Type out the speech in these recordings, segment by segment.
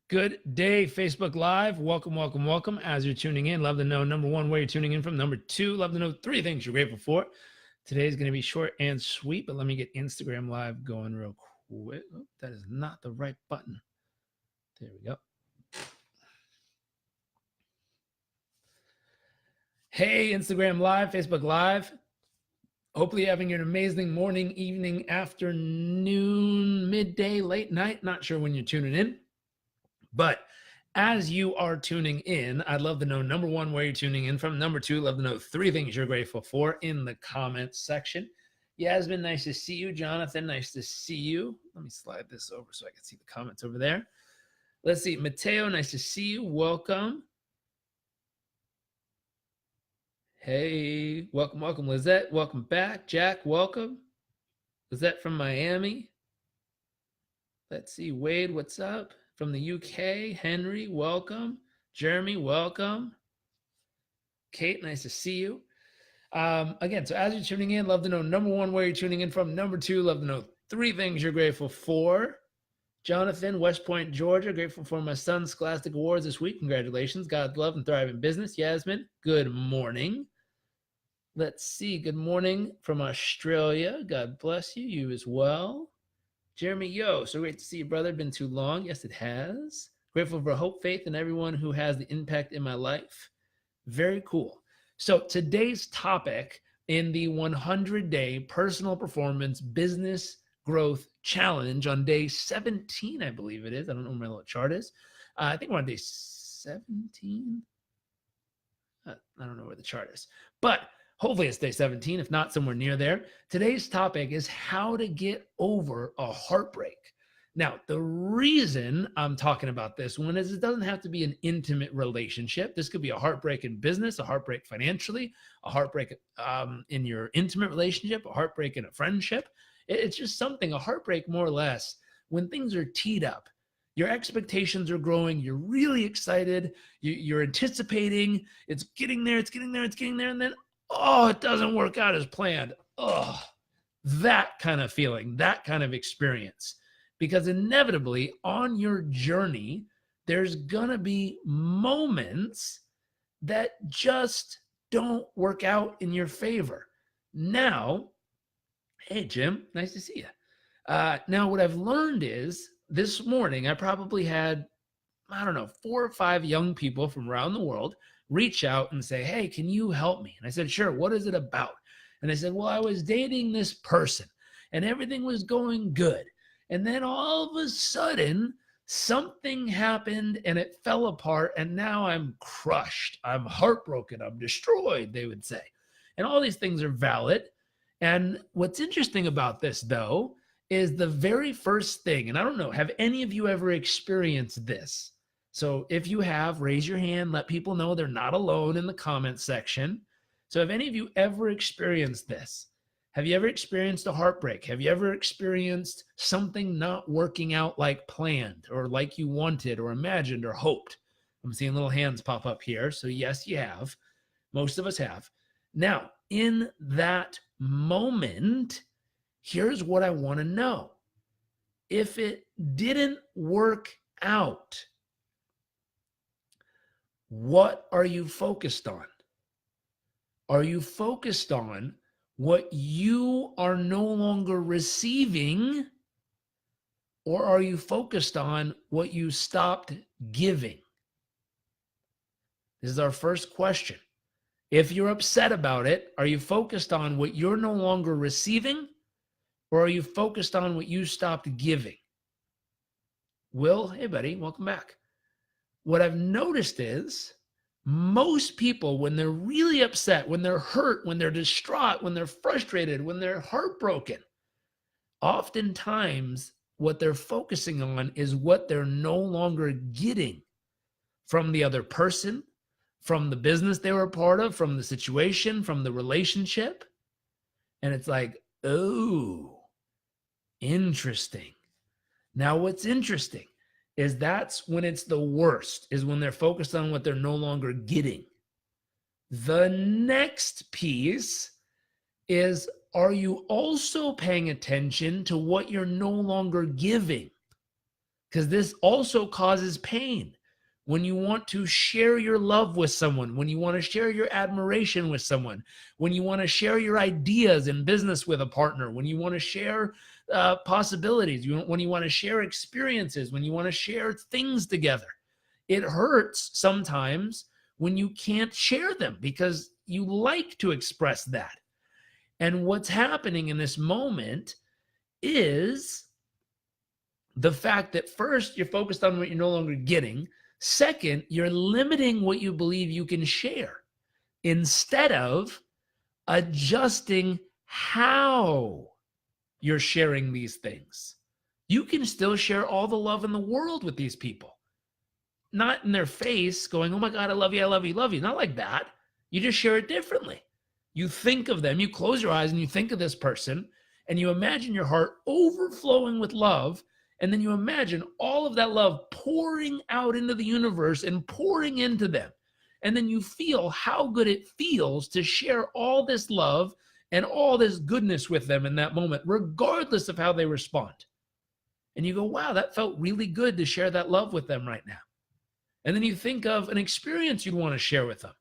Good day, Facebook Live. Welcome, welcome, welcome. As you're tuning in, love to know, number one, where you're tuning in from. Number two, love to know three things you're grateful for. Today's going to be short and sweet, but let me get Instagram Live going real quick. Oh, that is not the right button. There we go. Hey, Instagram Live, Facebook Live. Hopefully you're having an amazing morning, evening, afternoon, midday, late night. Not sure when you're tuning in. But as you are tuning in, I'd love to know, number one, where you're tuning in from. Number two, love to know three things you're grateful for in the comments section. Yasmin, nice to see you. Jonathan, nice to see you. Let me slide this over so I can see the comments over there. Let's see. Mateo, nice to see you. Welcome. Hey, welcome, welcome. Lizette, welcome back. Jack, welcome. Lizette from Miami. Let's see. Wade, what's up? From the UK, Henry, welcome. Jeremy, welcome. Kate, nice to see you. Again, so as you're tuning in, love to know, number one, where you're tuning in from. Number two, love to know three things you're grateful for. Jonathan, West Point, Georgia, grateful for my son's Scholastic Awards this week. Congratulations. God's love and thrive in business. Yasmin, good morning. Let's see. Good morning from Australia. God bless you. You as well. Jeremy, yo, so great to see you, brother. Been too long. Yes, it has. Grateful for hope, faith, and everyone who has the impact in my life. Very cool. So today's topic in the 100-day personal performance business growth challenge on day 17, I believe it is. I don't know where my little chart is. I think we're on day 17. I don't know where the chart is. But hopefully it's day 17, if not somewhere near there. Today's topic is how to get over a heartbreak. Now, the reason I'm talking about this one is it doesn't have to be an intimate relationship. This could be a heartbreak in business, a heartbreak financially, a heartbreak in your intimate relationship, a heartbreak in a friendship. It's just something, a heartbreak more or less, when things are teed up. Your expectations are growing. You're really excited. You're anticipating. It's getting there. It's getting there. It's getting there. And then, oh, it doesn't work out as planned. Oh, that kind of feeling, that kind of experience. Because inevitably on your journey, there's going to be moments that just don't work out in your favor. Now, hey, Jim, nice to see you. Now, what I've learned is this morning, I probably had, 4 or 5 young people from around the world reach out and say, hey, can you help me? And I said, sure, what is it about? And they said, well, I was dating this person and everything was going good. And then all of a sudden, something happened and it fell apart. And now I'm crushed. I'm heartbroken. I'm destroyed, they would say. And all these things are valid. And what's interesting about this, though, is the very first thing, and I don't know, have any of you ever experienced this? So if you have, raise your hand, let people know they're not alone in the comments section. So have any of you ever experienced this? Have you ever experienced a heartbreak? Have you ever experienced something not working out like planned or like you wanted or imagined or hoped? I'm seeing little hands pop up here. So yes, you have. Most of us have. Now, in that moment, here's what I want to know. If it didn't work out, what are you focused on? Are you focused on what you are no longer receiving, or are you focused on what you stopped giving? This is our first question. If you're upset about it, are you focused on what you're no longer receiving, or are you focused on what you stopped giving? Will, hey buddy, welcome back. What I've noticed is most people, when they're really upset, when they're hurt, when they're distraught, when they're frustrated, when they're heartbroken, oftentimes what they're focusing on is what they're no longer getting from the other person, from the business they were a part of, from the situation, from the relationship. And it's like, oh, interesting. Now, what's interesting is that's when it's the worst, is when they're focused on what they're no longer getting. The next piece is, are you also paying attention to what you're no longer giving? because this also causes pain. When you want to share your love with someone, when you want to share your admiration with someone, when you want to share your ideas in business with a partner, when you want to share possibilities, when you want to share experiences, when you want to share things together, it hurts sometimes when you can't share them because you like to express that. And what's happening in this moment is the fact that first, you're focused on what you're no longer getting. Second, you're limiting what you believe you can share instead of adjusting how you're sharing these things. You can still share all the love in the world with these people. Not in their face going, oh my God, I love you, I love you, love you. Not like that. You just share it differently. You think of them, you close your eyes and you think of this person and you imagine your heart overflowing with love. And then you imagine all of that love pouring out into the universe and pouring into them. And then you feel how good it feels to share all this love and all this goodness with them in that moment, regardless of how they respond. And you go, wow, that felt really good to share that love with them right now. And then you think of an experience you'd want to share with them,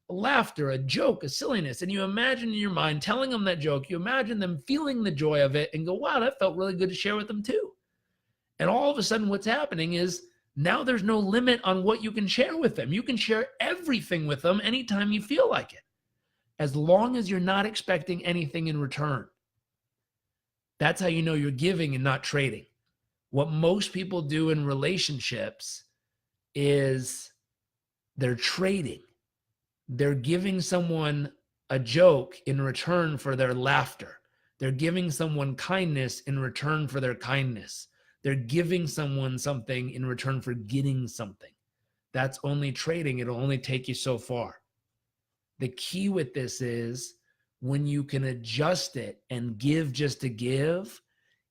a laughter, a joke, a silliness, and you imagine in your mind telling them that joke, you imagine them feeling the joy of it and go, wow, that felt really good to share with them too. And all of a sudden what's happening is now there's no limit on what you can share with them. You can share everything with them anytime you feel like it, as long as you're not expecting anything in return. That's how you know you're giving and not trading. What most people do in relationships is they're trading. They're giving someone a joke in return for their laughter. They're giving someone kindness in return for their kindness. They're giving someone something in return for getting something. That's only trading. It'll only take you so far. The key with this is when you can adjust it and give just to give,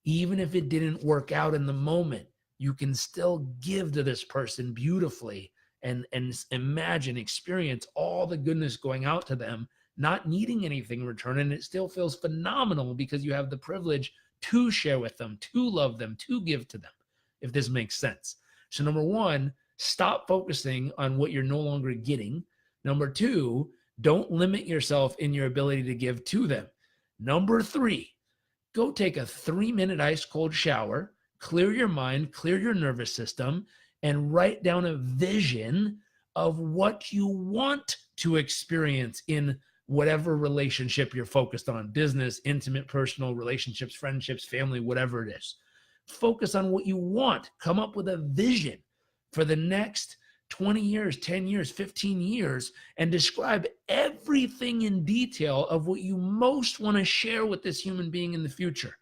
even if it didn't work out in the moment, you can still give to this person beautifully and imagine, experience all the goodness going out to them, not needing anything in return. And it still feels phenomenal because you have the privilege to share with them, to love them, to give to them, if this makes sense. So number one, stop focusing on what you're no longer getting. Number two, don't limit yourself in your ability to give to them. Number three, go take a 3-minute ice cold shower, clear your mind, clear your nervous system, and write down a vision of what you want to experience in whatever relationship you're focused on, business, intimate, personal, relationships, friendships, family, whatever it is. Focus on what you want. Come up with a vision for the next 20 years, 10 years, 15 years, and describe everything in detail of what you most want to share with this human being in the future.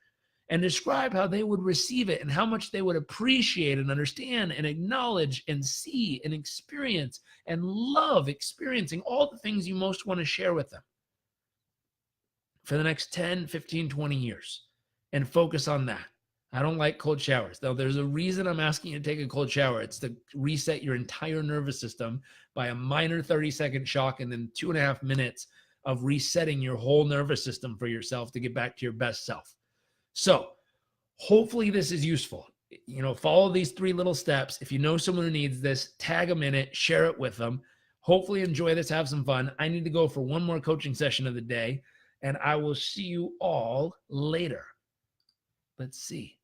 And describe how they would receive it and how much they would appreciate and understand and acknowledge and see and experience and love experiencing all the things you most want to share with them for the next 10, 15, 20 years, and focus on that. I don't like cold showers. Though there's a reason I'm asking you to take a cold shower. It's to reset your entire nervous system by a minor 30-second shock and then 2.5 minutes of resetting your whole nervous system for yourself to get back to your best self. So hopefully this is useful. Follow these 3 little steps. If you know someone who needs this, tag them in it, share it with them. Hopefully enjoy this, have some fun. I need to go for one more coaching session of the day, and I will see you all later. Let's see.